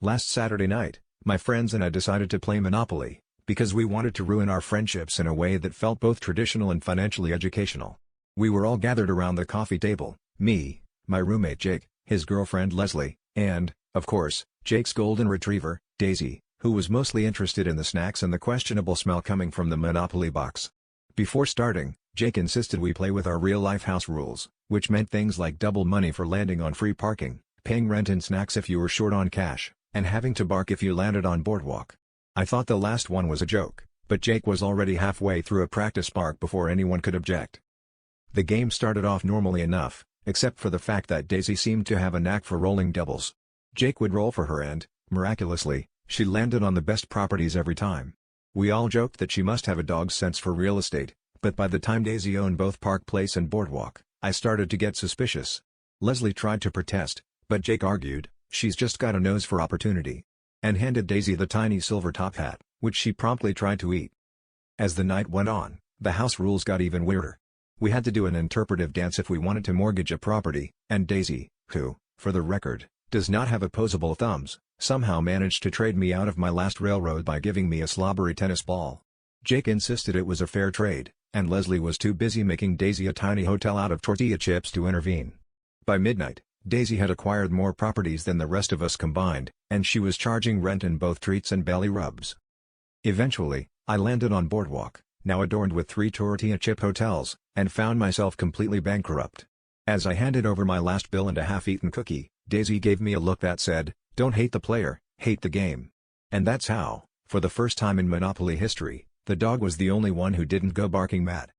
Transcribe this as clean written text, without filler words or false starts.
Last Saturday night, my friends and I decided to play Monopoly, because we wanted to ruin our friendships in a way that felt both traditional and financially educational. We were all gathered around the coffee table, me, my roommate Jake, his girlfriend Leslie, and, of course, Jake's golden retriever, Daisy, who was mostly interested in the snacks and the questionable smell coming from the Monopoly box. Before starting, Jake insisted we play with our real-life house rules, which meant things like double money for landing on free parking, paying rent and snacks if you were short on cash, and having to bark if you landed on boardwalk. I thought the last one was a joke, but Jake was already halfway through a practice bark before anyone could object. The game started off normally enough, except for the fact that Daisy seemed to have a knack for rolling doubles. Jake would roll for her and, miraculously, she landed on the best properties every time. We all joked that she must have a dog's sense for real estate, but by the time Daisy owned both Park Place and Boardwalk, I started to get suspicious. Leslie tried to protest, but Jake argued, "She's just got a nose for opportunity," and handed Daisy the tiny silver top hat, which she promptly tried to eat. As the night went on, the house rules got even weirder. We had to do an interpretive dance if we wanted to mortgage a property, and Daisy, who, for the record, does not have opposable thumbs, somehow managed to trade me out of my last railroad by giving me a slobbery tennis ball. Jake insisted it was a fair trade, and Leslie was too busy making Daisy a tiny hotel out of tortilla chips to intervene. By midnight, Daisy had acquired more properties than the rest of us combined, and she was charging rent in both treats and belly rubs. Eventually, I landed on Boardwalk, now adorned with 3 tortilla chip hotels, and found myself completely bankrupt. As I handed over my last bill and a half-eaten cookie, Daisy gave me a look that said, "Don't hate the player, hate the game." And that's how, for the first time in Monopoly history, the dog was the only one who didn't go barking mad.